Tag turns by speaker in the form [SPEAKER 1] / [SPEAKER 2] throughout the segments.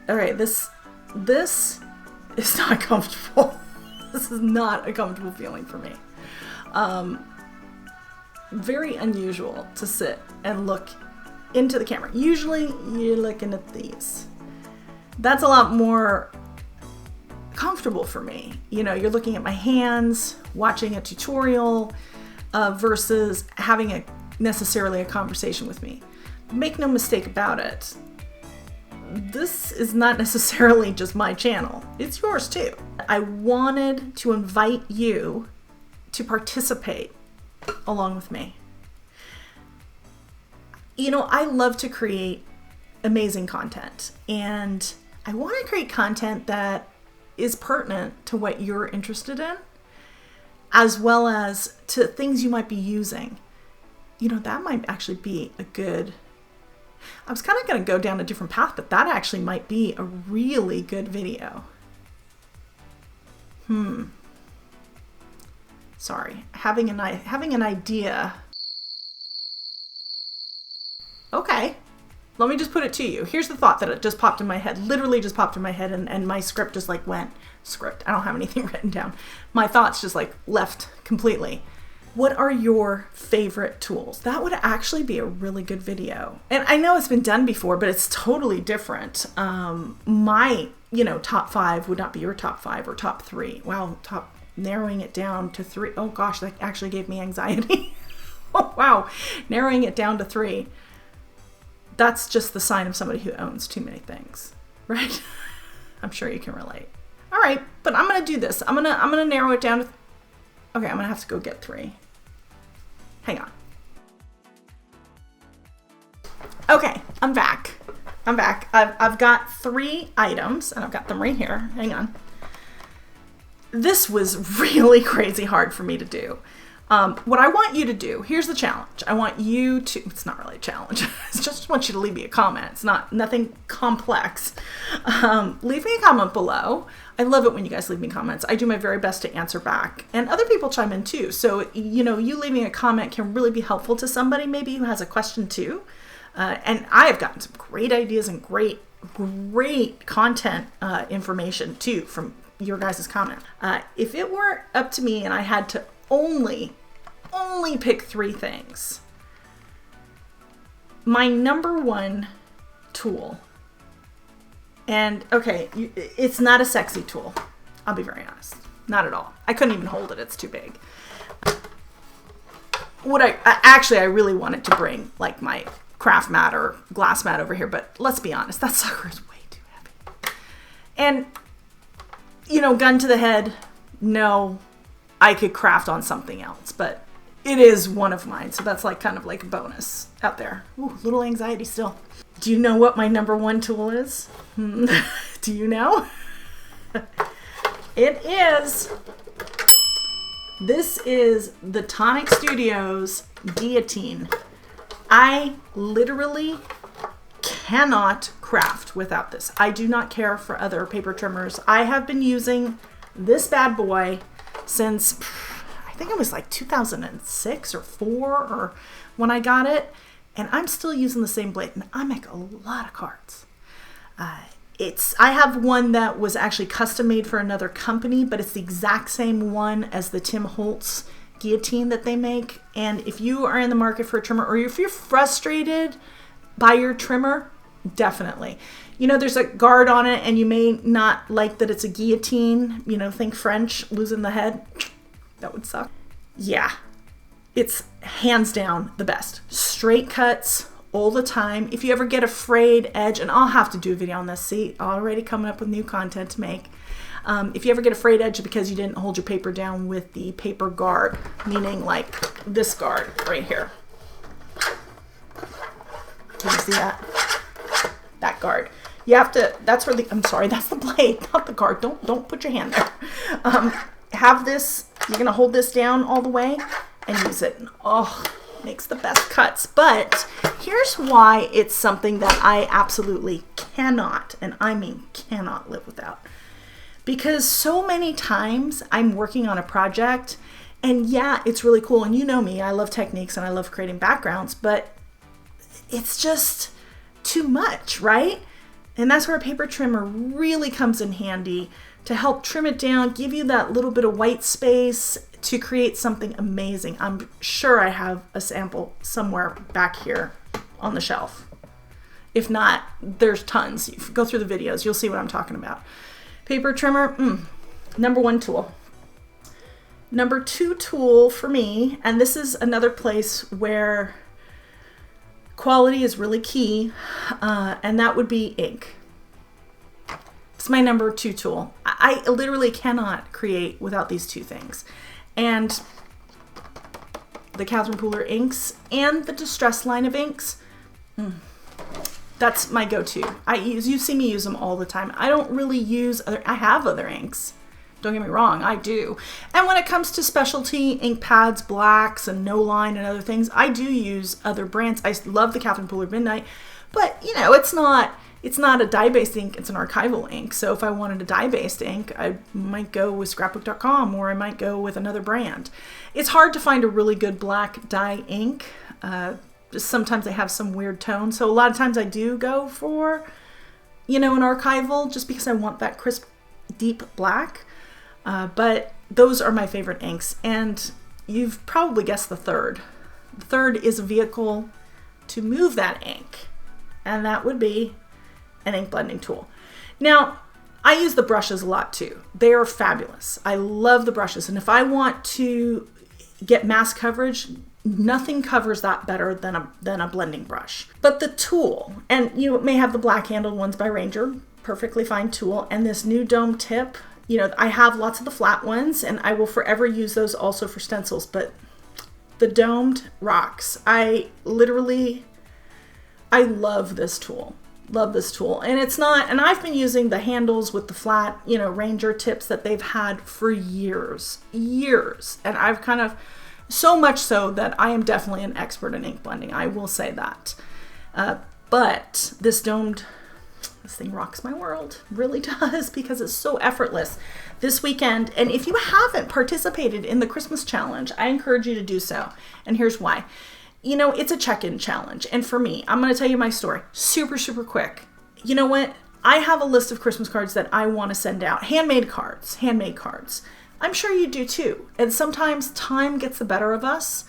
[SPEAKER 1] All right, this is not comfortable. This is not a comfortable feeling for me. Very unusual to sit and look into the camera. Usually you're looking at these. That's a lot more comfortable for me. You know, you're looking at my hands, watching a tutorial, versus having necessarily a conversation with me. Make no mistake about it. This is not necessarily just my channel. It's yours too. I wanted to invite you to participate along with me. You know, I love to create amazing content, and I want to create content that is pertinent to what you're interested in, as well as to things you might be using. You know, that might actually be a good, I was kind of going to go down a different path, but that actually might be a really good video. Sorry, having an idea. Okay, let me just put it to you. Here's the thought that it just popped in my head, literally just popped in my head, and my script just like went, I don't have anything written down. My thoughts just like left completely. What are your favorite tools? That would actually be a really good video. And I know it's been done before, but it's totally different. My, top 5 would not be your top 5 or top 3. Wow, narrowing it down to 3. Oh gosh, that actually gave me anxiety. Oh wow, narrowing it down to 3. That's just the sign of somebody who owns too many things, right? I'm sure you can relate. All right, but I'm gonna do this. I'm gonna narrow it down to. Okay, I'm gonna have to go get 3. Hang on. Okay, I'm back. I've got 3 items, and I've got them right here. Hang on. This was really crazy hard for me to do. What I want you to do, here's the challenge. I want you to, it's not really a challenge. I just want you to leave me a comment. It's nothing complex. Leave me a comment below. I love it when you guys leave me comments. I do my very best to answer back, and other people chime in too. So, you leaving a comment can really be helpful to somebody maybe who has a question too. And I have gotten some great ideas and great content information too from your guys' comment. If it were up to me and I had to only pick 3 things, my number 1 tool, and okay, it's not a sexy tool, I'll be very honest, not at all. I couldn't even hold it, it's too big. What I really wanted to bring like my craft mat or glass mat over here, but let's be honest, that sucker is way too heavy. And gun to the head, no, I could craft on something else, but it is one of mine. So that's like kind of like a bonus out there. Ooh, little anxiety still. Do you know what my number 1 tool is? Do you know? It is. This is the Tonic Studios Guillotine. I literally cannot craft without this. I do not care for other paper trimmers. I have been using this bad boy since I think it was like 2006 or 4 or when I got it, and I'm still using the same blade, and I make a lot of cards. I have one that was actually custom made for another company, but it's the exact same one as the Tim Holtz Guillotine that they make. And if you are in the market for a trimmer, or if you're frustrated by your trimmer, definitely. There's a guard on it, and you may not like that it's a guillotine. Think French, losing the head. That would suck. Yeah, it's hands down the best. Straight cuts all the time. If you ever get a frayed edge, and I'll have to do a video on this. See, already coming up with new content to make. If you ever get a frayed edge because you didn't hold your paper down with the paper guard, meaning like this guard right here. Can you see that? That guard. You have to, that's where I'm sorry, that's the blade, not the guard. Don't put your hand there. Have this, you're gonna hold this down all the way and use it. Oh, makes the best cuts. But here's why it's something that I absolutely cannot, and I mean cannot live without. Because so many times I'm working on a project, and yeah, it's really cool. And you know me, I love techniques and I love creating backgrounds, but it's just too much, right? And that's where a paper trimmer really comes in handy to help trim it down, give you that little bit of white space to create something amazing. I'm sure I have a sample somewhere back here on the shelf. If not, there's tons. You go through the videos, you'll see what I'm talking about. Paper trimmer, number 1 tool. Number 2 tool for me, and this is another place where quality is really key, and that would be ink. It's my number 2 tool. I literally cannot create without these 2 things. And the Catherine Pooler inks and the Distress line of inks, that's my go-to. You see me use them all the time. I don't really use I have other inks. Don't get me wrong, I do. And when it comes to specialty ink pads, blacks and no line and other things, I do use other brands. I love the Catherine Pooler Midnight, but you know, it's not a dye-based ink, it's an archival ink. So if I wanted a dye-based ink, I might go with scrapbook.com or I might go with another brand. It's hard to find a really good black dye ink. Just sometimes they have some weird tone. So a lot of times I do go for, an archival just because I want that crisp, deep black. But those are my favorite inks, and you've probably guessed the third. The third is a vehicle to move that ink, and that would be an ink blending tool. Now, I use the brushes a lot too. They are fabulous. I love the brushes, and if I want to get mass coverage, nothing covers that better than a blending brush. But the tool, and you may have the black handled ones by Ranger, perfectly fine tool, and this new dome tip. I have lots of the flat ones, and I will forever use those also for stencils, but the domed rocks. I love this tool. Love this tool. And I've been using the handles with the flat, Ranger tips that they've had for years. And I've so much so that I am definitely an expert in ink blending. I will say that. But this thing rocks my world, really does, because it's so effortless. This weekend, and if you haven't participated in the Christmas challenge, I encourage you to do so. And here's why. It's a check-in challenge. And for me, I'm going to tell you my story super, super quick. You know what? I have a list of Christmas cards that I want to send out. Handmade cards. I'm sure you do too. And sometimes time gets the better of us.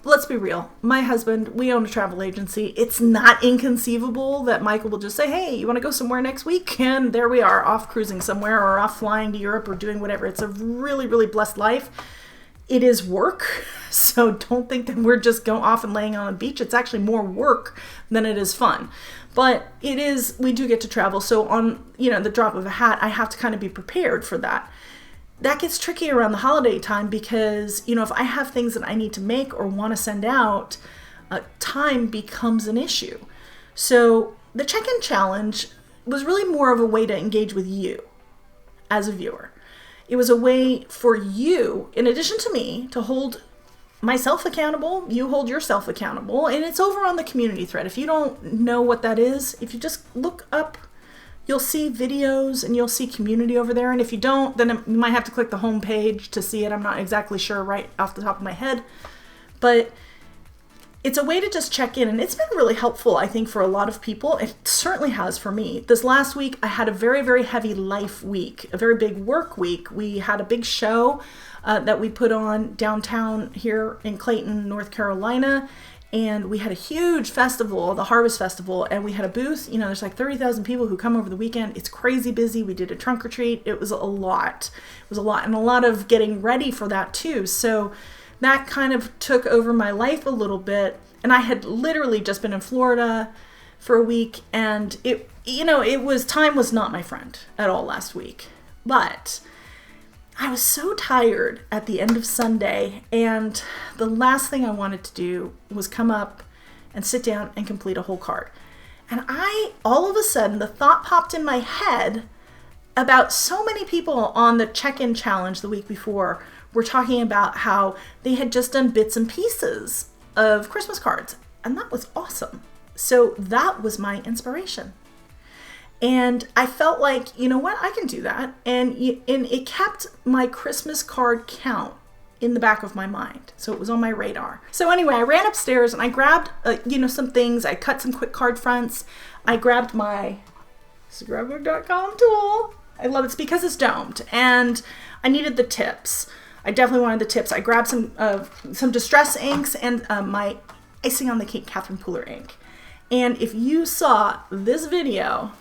[SPEAKER 1] Let's be real. My husband, we own a travel agency. It's not inconceivable that Michael will just say, hey, you want to go somewhere next week? And there we are, off cruising somewhere or off flying to Europe or doing whatever. It's a really, really blessed life. It is work. So don't think that we're just going off and laying on the beach. It's actually more work than it is fun. But we do get to travel. So on, the drop of a hat, I have to kind of be prepared for that. That gets tricky around the holiday time because, if I have things that I need to make or want to send out, time becomes an issue. So the check-in challenge was really more of a way to engage with you as a viewer. It was a way for you, in addition to me, to hold myself accountable, you hold yourself accountable, and it's over on the community thread. If you don't know what that is, if you just look up, you'll see videos and you'll see community over there. And if you don't, then you might have to click the home page to see it. I'm not exactly sure right off the top of my head, but it's a way to just check in. And it's been really helpful, I think, for a lot of people. It certainly has for me. This last week, I had a very, very heavy life week, a very big work week. We had a big show that we put on downtown here in Clayton, North Carolina. And we had a huge festival, the Harvest Festival, and we had a booth. There's like 30,000 people who come over the weekend. It's crazy busy. We did a trunk or treat. It was a lot. And a lot of getting ready for that too. So that kind of took over my life a little bit. And I had literally just been in Florida for a week, and time was not my friend at all last week. But I was so tired at the end of Sunday, and the last thing I wanted to do was come up and sit down and complete a whole card. And all of a sudden, the thought popped in my head about so many people on the check-in challenge the week before were talking about how they had just done bits and pieces of Christmas cards, and that was awesome. So that was my inspiration. And I felt like, you know what, I can do that. And it kept my Christmas card count in the back of my mind. So it was on my radar. So anyway, I ran upstairs and I grabbed, some things. I cut some quick card fronts. I grabbed my scrapbook.com tool. I love it. It's because it's domed, and I needed the tips. I definitely wanted the tips. I grabbed some Distress inks and my icing on the cake Catherine Pooler ink. And if you saw this video,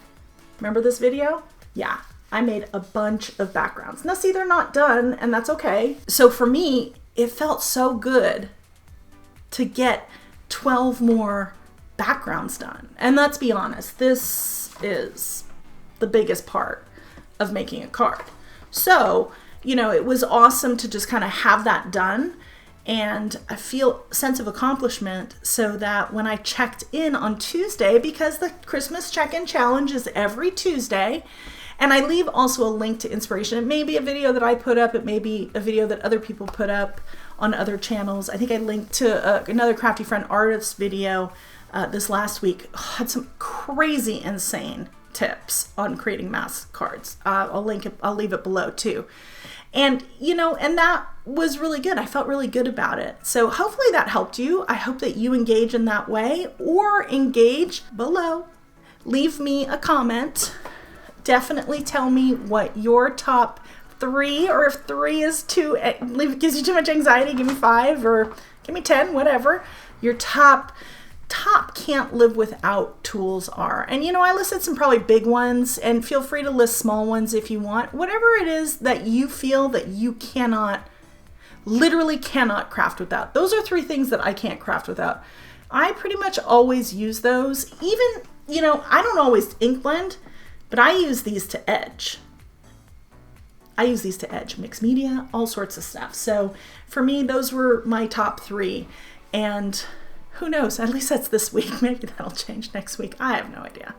[SPEAKER 1] remember this video? Yeah, I made a bunch of backgrounds. Now see, they're not done, and that's okay. So for me, it felt so good to get 12 more backgrounds done. And let's be honest, this is the biggest part of making a card. So, you know, it was awesome to just kind of have that done, and I feel a sense of accomplishment so that when I checked in on Tuesday, because the Christmas check-in challenge is every Tuesday, and I leave also a link to inspiration. It may be a video that I put up, it may be a video that other people put up on other channels. I think I linked to another Crafty Friend artist video this last week. Had some crazy insane tips on creating mask cards. I'll link it, I'll leave it below too. And, you know, and that was really good. I felt really good about it. So hopefully that helped you. I hope that you engage in that way, or engage below. Leave me a comment. Definitely tell me what your top 3, or if 3 is too, gives you too much anxiety, give me 5, or give me 10, whatever. Your top can't live without tools are. And you know, I listed some probably big ones, and feel free to list small ones if you want. Whatever it is that you feel that you cannot, literally cannot craft without. Those are 3 things that I can't craft without. I pretty much always use those. Even, you know, I don't always ink blend, but I use these to edge. I use these to edge, mix media, all sorts of stuff. So for me, those were my top 3. And who knows, at least that's this week. Maybe that'll change next week. I have no idea.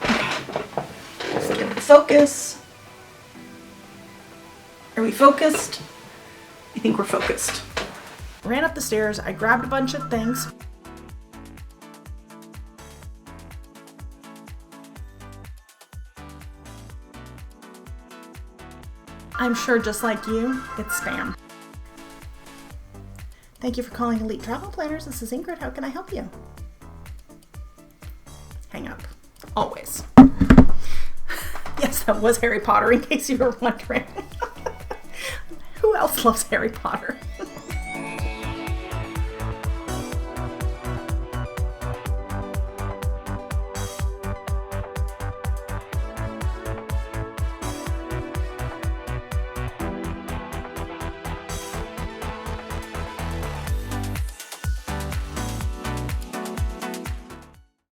[SPEAKER 1] Okay, let's give it focus. Are we focused? I think we're focused. Ran up the stairs, I grabbed a bunch of things. I'm sure just like you, it's spam. Thank you for calling Elite Travel Planners. This is Ingrid. How can I help you? Hang up. Always. Yes, that was Harry Potter, in case you were wondering. Who else loves Harry Potter?